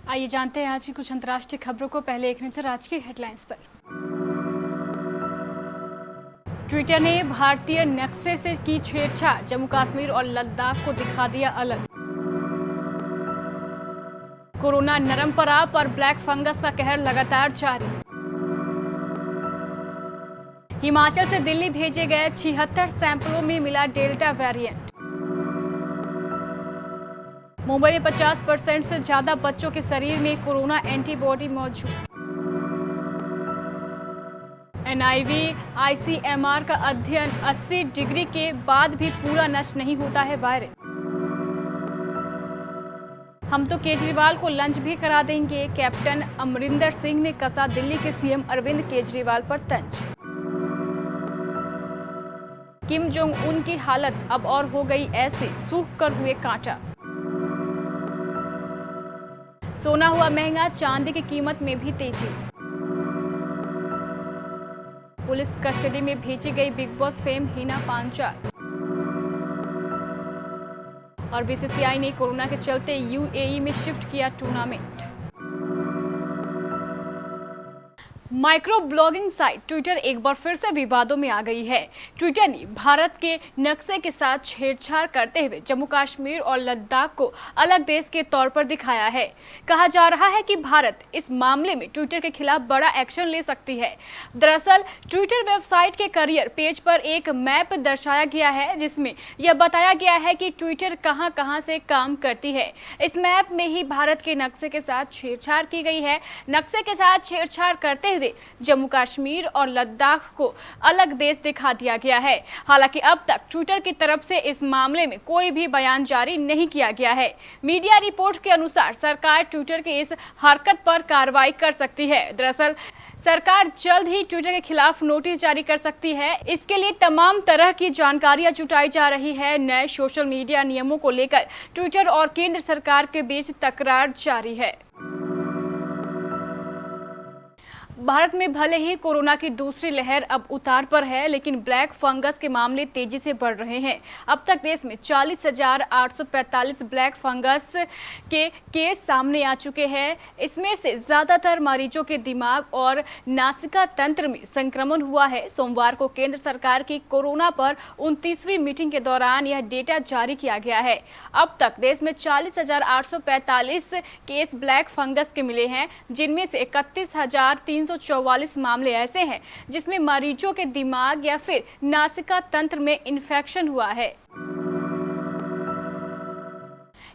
आइए जानते हैं आज की कुछ अंतर्राष्ट्रीय खबरों को। पहले एक नजर आज की हेडलाइंस पर। ट्विटर ने भारतीय नक्शे से की छेड़छाड़, जम्मू कश्मीर और लद्दाख को दिखा दिया अलग। कोरोना नरम पड़ा पर ब्लैक फंगस का कहर लगातार जारी। हिमाचल से दिल्ली भेजे गए 76 सैंपलों में मिला डेल्टा वेरिएंट। मुंबई में 50% से ज्यादा बच्चों के शरीर में कोरोना एंटीबॉडी मौजूद। एनआईवी आईसीएमआर का अध्ययन, 80 डिग्री के बाद भी पूरा नष्ट नहीं होता है वायरस। हम तो केजरीवाल को लंच भी करा देंगे, कैप्टन अमरिंदर सिंह ने कसा दिल्ली के सीएम अरविंद केजरीवाल पर तंज। किम जोंग उन की हालत अब और हो गई ऐसी, सूख कर हुए कांटा। सोना हुआ महंगा, चांदी की कीमत में भी तेजी। पुलिस कस्टडी में भेजी गई big Boss fame Hina Panchal. और बीसीसीआई ने कोरोना के चलते यूएई में शिफ्ट किया tournament. Micro blogging site Twitter एक बार फिर से विवादों में आ गई है। ट्विटर ने भारत के नक्शे के साथ छेड़छाड़ करते हुए जम्मू कश्मीर और लद्दाख को अलग देश के तौर पर दिखाया है। कहा जा रहा है कि भारत इस मामले में ट्विटर के खिलाफ बड़ा एक्शन ले सकती है। दरअसल ट्विटर वेबसाइट के करियर पेज पर एक मैप दर्शाया गया है, जिसमें यह बताया गया है कि ट्विटर कहां कहां से काम करती है। इस मैप में ही भारत के नक्शे के साथ छेड़छाड़ की गई है। नक्शे के साथ छेड़छाड़ करते हुए जम्मू कश्मीर और लद्दाख को अलग देश दिखा दिया गया है। हालांकि अब तक ट्विटर की तरफ से इस मामले में कोई भी बयान जारी नहीं किया गया है। मीडिया रिपोर्ट के अनुसार सरकार ट्विटर की इस हरकत पर कार्रवाई कर सकती है। दरअसल सरकार जल्द ही ट्विटर के खिलाफ नोटिस जारी कर सकती है। इसके लिए तमाम तरह की जानकारियां जुटाई जा रही है। नए सोशल मीडिया नियमों को लेकर ट्विटर और केंद्र सरकार के बीच तकरार जारी है। भारत में भले ही कोरोना की दूसरी लहर अब उतार पर है, लेकिन ब्लैक फंगस के मामले तेजी से बढ़ रहे हैं। अब तक देश में 40,845 ब्लैक फंगस के केस सामने आ चुके हैं। इसमें से ज्यादातर मरीजों के दिमाग और नासिका तंत्र में संक्रमण हुआ है। सोमवार को केंद्र सरकार की कोरोना पर 29वीं मीटिंग के दौरान यह डेटा जारी किया गया है। अब तक देश में 40,845 केस ब्लैक फंगस के मिले हैं, जिनमें से 31,344 मामले ऐसे हैं जिसमें मरीजों के दिमाग या फिर नासिका तंत्र में इन्फेक्शन हुआ है।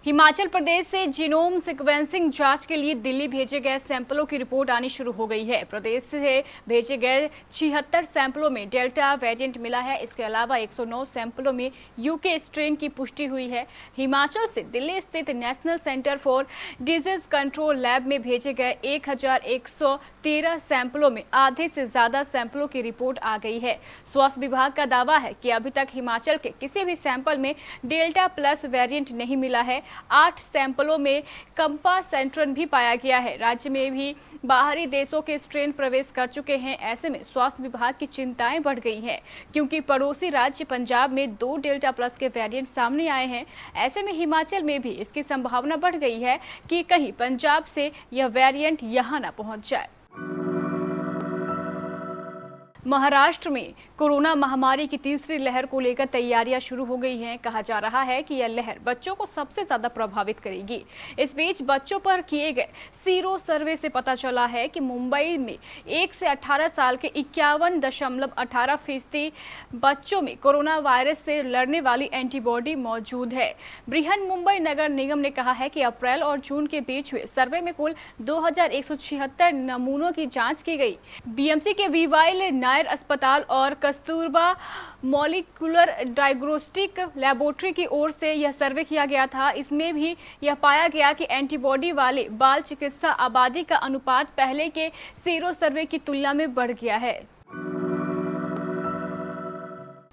हिमाचल प्रदेश से जीनोम सीक्वेंसिंग जांच के लिए दिल्ली भेजे गए सैंपलों की रिपोर्ट आनी शुरू हो गई है। प्रदेश से भेजे गए 76 सैंपलों में डेल्टा वेरिएंट मिला है। इसके अलावा 109 सैंपलों में यूके स्ट्रेन की पुष्टि हुई है। हिमाचल से दिल्ली स्थित national centre for disease control lab में भेजे गए 1113 सैंपलों में आधे से ज्यादा सैंपलों की रिपोर्ट आ गई है। स्वास्थ्य विभाग का दावा है कि अभी तक हिमाचल के किसी भी सैंपल में डेल्टा प्लस वेरिएंट नहीं मिला है। 8 सैंपलों में कंपा सेंट्रन भी पाया गया है। राज्य में भी बाहरी देशों के स्ट्रेन प्रवेश कर चुके हैं। ऐसे में स्वास्थ्य विभाग की चिंताएं बढ़ गई हैं, क्योंकि पड़ोसी राज्य पंजाब में 2 डेल्टा प्लस के वेरिएंट सामने आए हैं। ऐसे में हिमाचल में भी इसकी संभावना बढ़ गई है कि कहीं पंजाब से यह वेरिएंट यहां न पहुंच जाए। महाराष्ट्र में कोरोना महामारी की तीसरी लहर को लेकर तैयारियां शुरू हो गई हैं। कहा जा रहा है कि यह लहर बच्चों को सबसे ज्यादा प्रभावित करेगी। इस बीच बच्चों पर किए गए सीरो सर्वे से पता चला है कि मुंबई में 1 से 18 साल के 51.18% बच्चों में कोरोना वायरस से लड़ने वाली एंटीबॉडी मौजूद है। बृहन मुंबई नगर निगम ने कहा है कि अप्रैल और जून के बीच हुए सर्वे में कुल 2176 नमूनों की जाँच की गई। बीएमसी के वीवाइल नायर अस्पताल और कस्तूरबा मॉलिक्यूलर डायग्नोस्टिक लैबोरेटरी की ओर से यह सर्वे किया गया था। इसमें भी यह पाया गया कि एंटीबॉडी वाले बाल चिकित्सा आबादी का अनुपात पहले के सीरो सर्वे की तुलना में बढ़ गया है।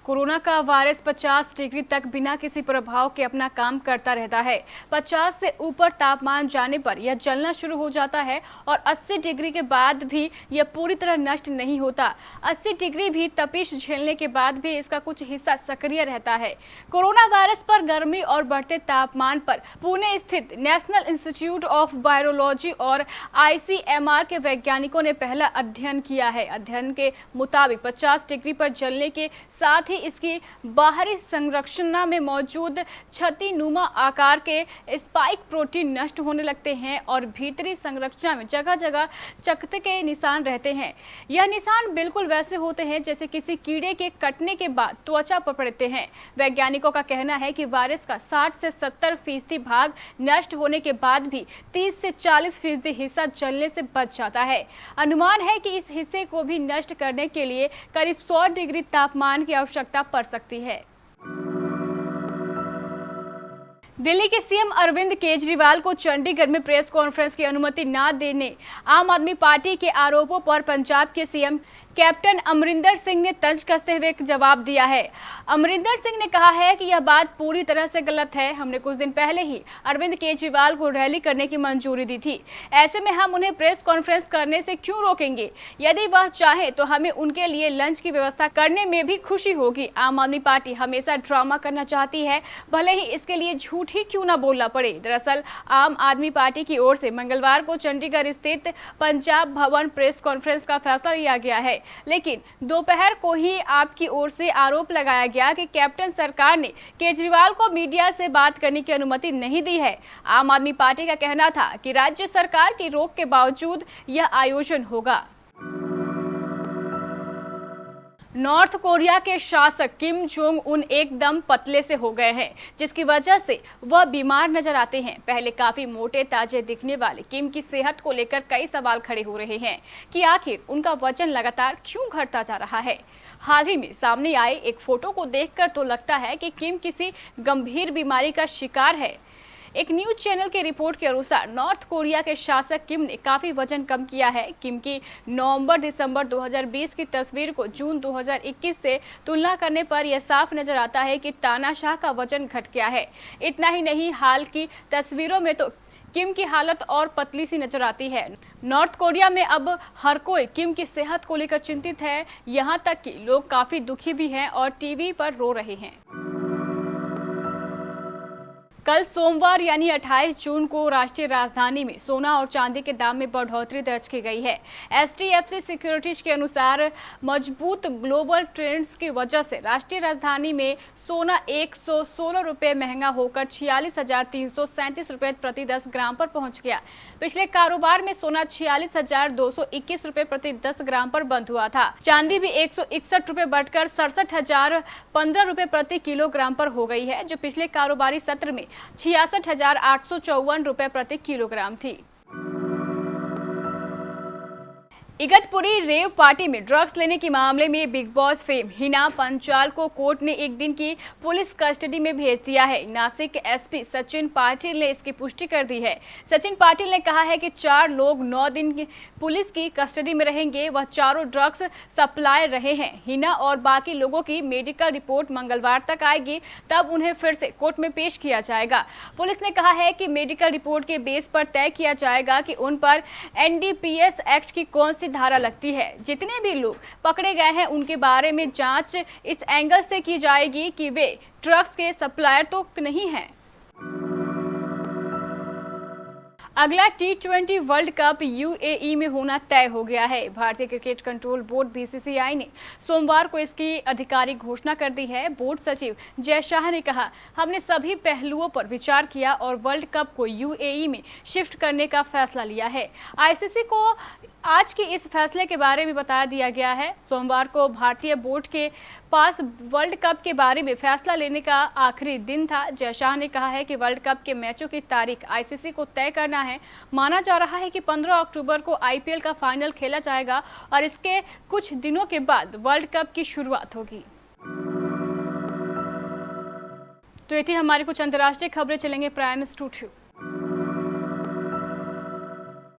कोरोना का वायरस 50 डिग्री तक बिना किसी प्रभाव के अपना काम करता रहता है। 50 से ऊपर तापमान जाने पर यह जलना शुरू हो जाता है और 80 डिग्री के बाद भी यह पूरी तरह नष्ट नहीं होता। 80 डिग्री भी तपिश झेलने के बाद भी इसका कुछ हिस्सा सक्रिय रहता है। कोरोना वायरस पर गर्मी और बढ़ते तापमान पर पुणे स्थित नेशनल इंस्टीट्यूट ऑफ वायरोलॉजी और ICMR के वैज्ञानिकों ने पहला अध्ययन किया है। अध्ययन के मुताबिक 50 डिग्री पर जलने के साथ ही इसकी बाहरी संरचना में मौजूद छत्तीनुमा आकार के स्पाइक प्रोटीन नष्ट होने लगते हैं और भीतरी संरचना में जगह जगह चकत्ते के निशान रहते हैं। यह निशान बिल्कुल वैसे होते हैं जैसे किसी कीड़े के कटने के बाद त्वचा पर पड़ते हैं। वैज्ञानिकों का कहना है कि वायरस का 60 से 70% भाग नष्ट होने के बाद भी 30 से 40% हिस्सा जलने से बच जाता है। अनुमान है कि इस हिस्से को भी नष्ट करने के लिए करीब 100 डिग्री तापमान की आवश्यकता पड़ सकती है। दिल्ली के सीएम अरविंद केजरीवाल को चंडीगढ़ में प्रेस कॉन्फ्रेंस की अनुमति न देने आम आदमी पार्टी के आरोपों पर पंजाब के सीएम कैप्टन अमरिंदर सिंह ने तंज कसते हुए एक जवाब दिया है। अमरिंदर सिंह ने कहा है कि यह बात पूरी तरह से गलत है। हमने कुछ दिन पहले ही अरविंद केजरीवाल को रैली करने की मंजूरी दी थी। ऐसे में हम उन्हें प्रेस कॉन्फ्रेंस करने से क्यों रोकेंगे? यदि वह चाहे तो हमें उनके लिए लंच की व्यवस्था करने में भी खुशी होगी। आम आदमी पार्टी हमेशा ड्रामा करना चाहती है, भले ही इसके लिए झूठ ही क्यों न बोलना पड़े। दरअसल आम आदमी पार्टी की ओर से मंगलवार को चंडीगढ़ स्थित पंजाब भवन प्रेस कॉन्फ्रेंस का फैसला लिया गया है, लेकिन दोपहर को ही आपकी ओर से आरोप लगाया गया कि कैप्टन सरकार ने केजरीवाल को मीडिया से बात करने की अनुमति नहीं दी है। आम आदमी पार्टी का कहना था कि राज्य सरकार की रोक के बावजूद यह आयोजन होगा। नॉर्थ कोरिया के शासक किम जोंग उन एकदम पतले से हो गए हैं, जिसकी वजह से वह बीमार नजर आते हैं। पहले काफी मोटे ताजे दिखने वाले किम की सेहत को लेकर कई सवाल खड़े हो रहे हैं कि आखिर उनका वजन लगातार क्यों घटता जा रहा है। हाल ही में सामने आए एक फोटो को देखकर तो लगता है कि किम किसी गंभीर बीमारी का शिकार है। एक न्यूज चैनल की रिपोर्ट के अनुसार नॉर्थ कोरिया के शासक किम ने काफी वजन कम किया है। किम की नवंबर-दिसंबर 2020 की तस्वीर को जून 2021 से तुलना करने पर यह साफ नजर आता है कि तानाशाह का वजन घट गया है। इतना ही नहीं, हाल की तस्वीरों में तो किम की हालत और पतली सी नजर आती है। नॉर्थ कोरिया में अब हर कोई किम की सेहत को लेकर चिंतित है, यहाँ तक कि लोग काफी दुखी भी हैं और टीवी पर रो रहे हैं। कल सोमवार यानी 28 जून को राष्ट्रीय राजधानी में सोना और चांदी के दाम में बढ़ोतरी दर्ज की गई है। HDFC सिक्योरिटीज के अनुसार मजबूत ग्लोबल ट्रेंड्स की वजह से राष्ट्रीय राजधानी में सोना 116 रुपये महंगा होकर 46,337 रुपये प्रति 10 ग्राम पर पहुंच गया। पिछले कारोबार में सोना 46,221 रुपये प्रति 10 ग्राम पर बंद हुआ था। चांदी भी 161 रुपये बढ़कर 67,015 रुपये प्रति किलोग्राम पर हो गई है, जो पिछले कारोबारी सत्र में 66,854 रुपये प्रति किलोग्राम थी। इगतपुरी रेव पार्टी में ड्रग्स लेने के मामले में Bigg Boss fame Hina Panchal को कोर्ट ने एक दिन की पुलिस कस्टडी में भेज दिया है। नासिक SP सचिन पाटिल ने इसकी पुष्टि कर दी है। सचिन पाटिल ने कहा है कि 4 लोग 9 दिन की पुलिस की कस्टडी में रहेंगे। वह चारों ड्रग्स सप्लाई रहे हैं। हिना और बाकी लोगों की मेडिकल रिपोर्ट मंगलवार तक आएगी, तब उन्हें फिर से कोर्ट में पेश किया जाएगा। पुलिस ने कहा है कि मेडिकल रिपोर्ट के बेस पर तय किया जाएगा कि उन पर NDPS एक्ट की कौन सी धारा लगती है। जितने भी लोग पकड़े गए हैं उनके बारे में जांच इस एंगल से की जाएगी कि वे ड्रग्स के सप्लायर तो नहीं हैं। अगला T20 वर्ल्ड कप UAE में होना तय हो गया है। भारतीय क्रिकेट कंट्रोल बोर्ड BCCI ने सोमवार को इसकी आधिकारिक घोषणा कर दी है। बोर्ड सचिव जय शाह ने कहा, हमने सभी पहलुओं पर विचार किया और वर्ल्ड कप को UAE में शिफ्ट करने का फैसला लिया है। ICC को आज के इस फैसले के बारे में बता दिया गया है। सोमवार को भारतीय बोर्ड के पास वर्ल्ड कप के बारे में फैसला लेने का आखिरी दिन था। जय शाह ने कहा है कि वर्ल्ड कप के मैचों की तारीख ICC को तय करना है। माना जा रहा है कि 15 अक्टूबर को IPL का फाइनल खेला जाएगा और इसके कुछ दिनों के बाद वर्ल्ड कप की शुरुआत होगी। तो ये थी हमारी कुछ अंतर्राष्ट्रीय खबरें। चलेंगे प्राइम स्टूडियो।